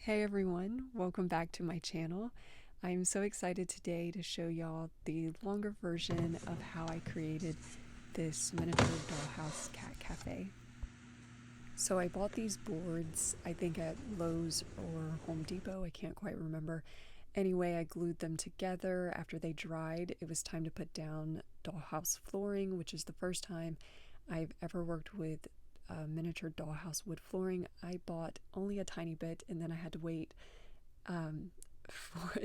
Hey everyone, welcome back to my channel. I'm so excited today to show y'all the longer version of how I created this miniature dollhouse cat cafe. So I bought these boards, I think at Lowe's or Home Depot, I can't quite remember. Anyway, I glued them together. After they dried, it was time to put down dollhouse flooring, which is the first time I've ever worked with miniature dollhouse wood flooring. I bought only a tiny bit and then I had to wait for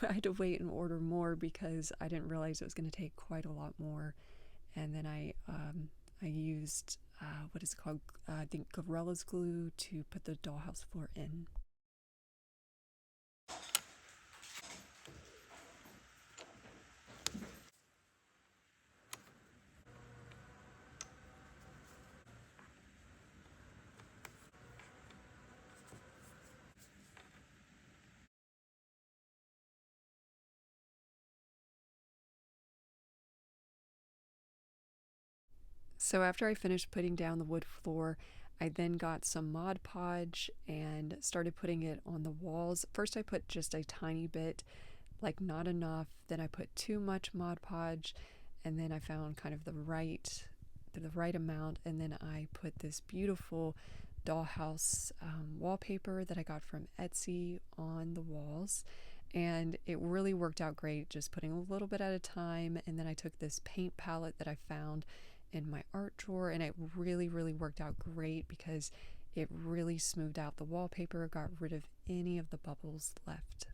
I had to wait and order more because I didn't realize it was going to take quite a lot more. And then I used what is it called? I think Gorella's glue to put the dollhouse floor in. So after I finished putting down the wood floor, I then got some Mod Podge and started putting it on the walls. First I put just a tiny bit, like not enough. Then I put too much Mod Podge, and then I found kind of the right amount, and then I put this beautiful dollhouse wallpaper that I got from Etsy on the walls, and it really worked out great, just putting a little bit at a time. And then I took this paint palette that I found in my art drawer, and it really worked out great because it really smoothed out the wallpaper, got rid of any of the bubbles left.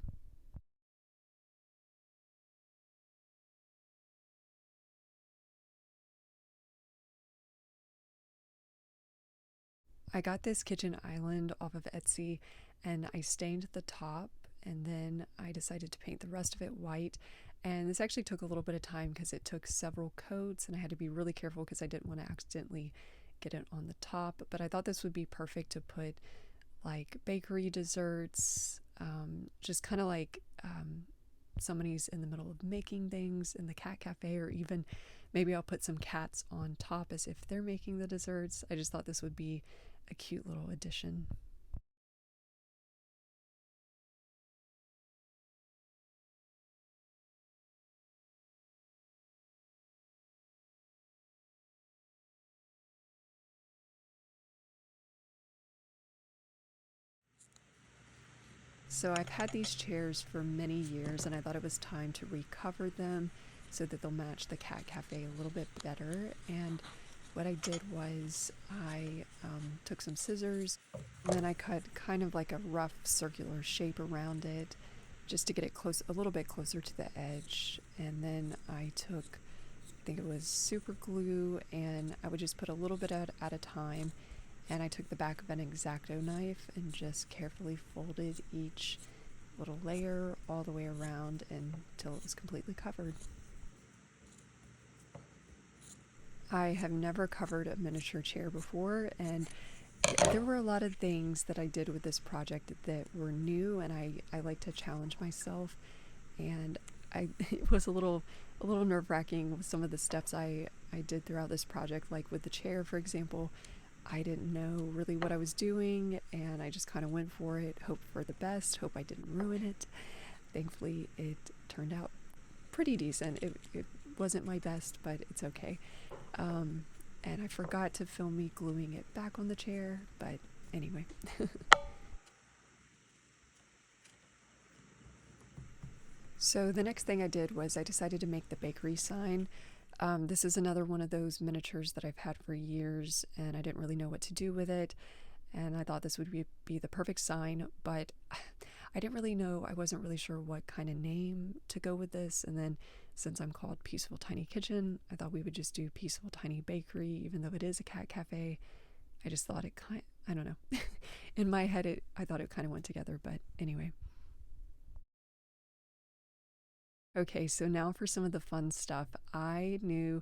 I got this kitchen island off of Etsy and I stained the top, and then I decided to paint the rest of it white. And this actually took a little bit of time because it took several coats and I had to be really careful because I didn't want to accidentally get it on the top. But I thought this would be perfect to put like bakery desserts, just kind of like somebody's in the middle of making things in the cat cafe, or even maybe I'll put some cats on top as if they're making the desserts. I just thought this would be a cute little addition. So I've had these chairs for many years and I thought it was time to recover them so that they'll match the cat cafe a little bit better. And what I did was I took some scissors and then I cut kind of like a rough circular shape around it just to get it close, a little bit closer to the edge. And then I took, I think it was super glue, and I would just put a little bit at a time. And I took the back of an X-Acto knife and just carefully folded each little layer all the way around until it was completely covered. I have never covered a miniature chair before, and there were a lot of things that I did with this project that were new, and I like to challenge myself. And it was a little nerve-wracking with some of the steps I did throughout this project, like with the chair, for example. I didn't know really what I was doing, and I just kind of went for it, hoped for the best, hope I didn't ruin it. Thankfully, it turned out pretty decent. It wasn't my best, but it's okay. And I forgot to film me gluing it back on the chair, but anyway. So the next thing I did was I decided to make the bakery sign. This is another one of those miniatures that I've had for years, and I didn't really know what to do with it. And I thought this would be the perfect sign, but I didn't really know, I wasn't really sure what kind of name to go with this. And then since I'm called Peaceful Tiny Kitchen, I thought we would just do Peaceful Tiny Bakery, even though it is a cat cafe. I just thought it I don't know. In my head, I thought it kind of went together, but anyway. Okay, so now for some of the fun stuff. I knew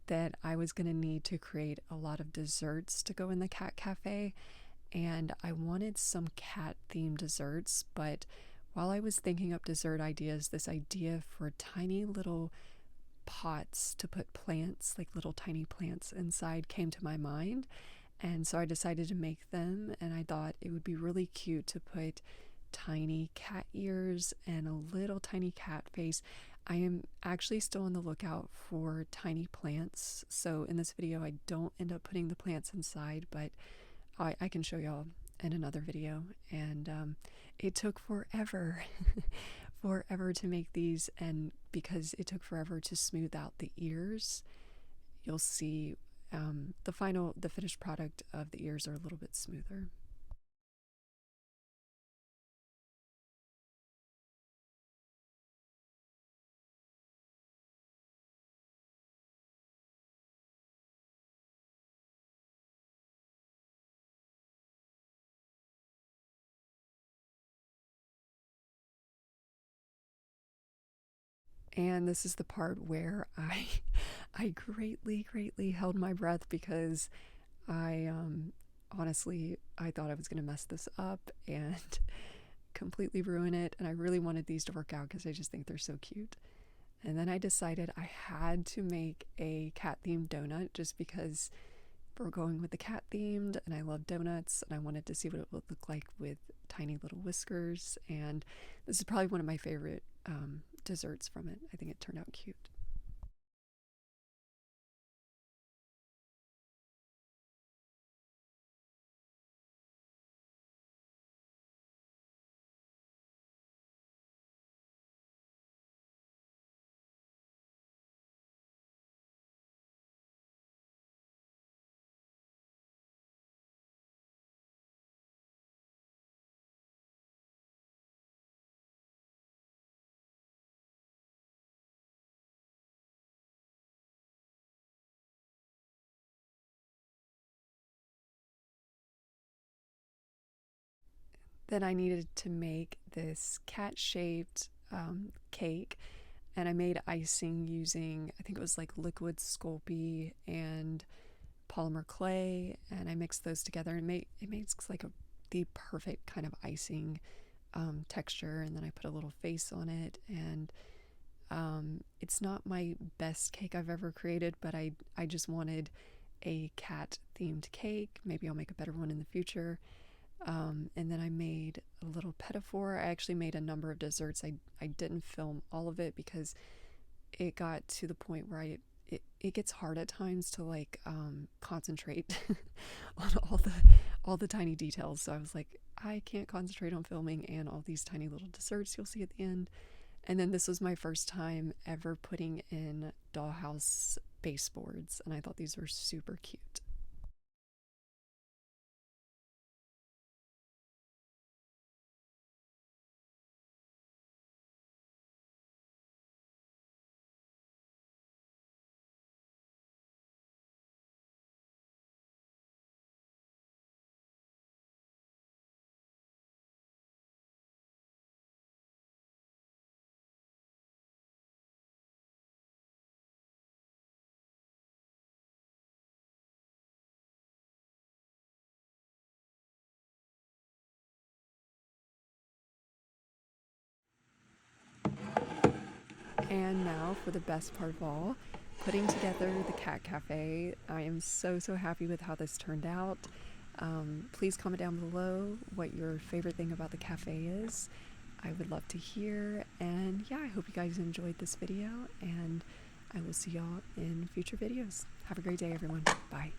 that I was going to need to create a lot of desserts to go in the cat cafe, and I wanted some cat themed desserts. But while I was thinking up dessert ideas, this idea for tiny little pots to put plants, like little tiny plants inside, came to my mind. And so I decided to make them, and I thought it would be really cute to put tiny cat ears and a little tiny cat face. I am actually still on the lookout for tiny plants, so in this video I don't end up putting the plants inside, but I can show y'all in another video. And it took forever forever to make these, and because it took forever to smooth out the ears, you'll see the finished product of the ears are a little bit smoother. And this is the part where I greatly held my breath, because I honestly I thought I was going to mess this up and completely ruin it, and I really wanted these to work out because I just think they're so cute. And then I decided I had to make a cat themed donut, just because we're going with the cat themed and I love donuts and I wanted to see what it would look like with tiny little whiskers. And this is probably one of my favorite desserts from it. I think it turned out cute. Then I needed to make this cat-shaped cake, and I made icing using, I think it was like liquid Sculpey and polymer clay, and I mixed those together and it makes like the perfect kind of icing texture. And then I put a little face on it, and it's not my best cake I've ever created, but I just wanted a cat themed cake. Maybe I'll make a better one in the future. And then I made a little pedophore. I actually made a number of desserts. I didn't film all of it because it got to the point where it gets hard at times to like concentrate on all the tiny details. So I was like, I can't concentrate on filming and all these tiny little desserts you'll see at the end. And then this was my first time ever putting in dollhouse baseboards, and I thought these were super cute. And now for the best part of all, putting together the cat cafe. I am so happy with how this turned out. Please comment down below what your favorite thing about the cafe is. I would love to hear. And yeah, I hope you guys enjoyed this video, and I will see y'all in future videos. Have a great day, everyone. Bye.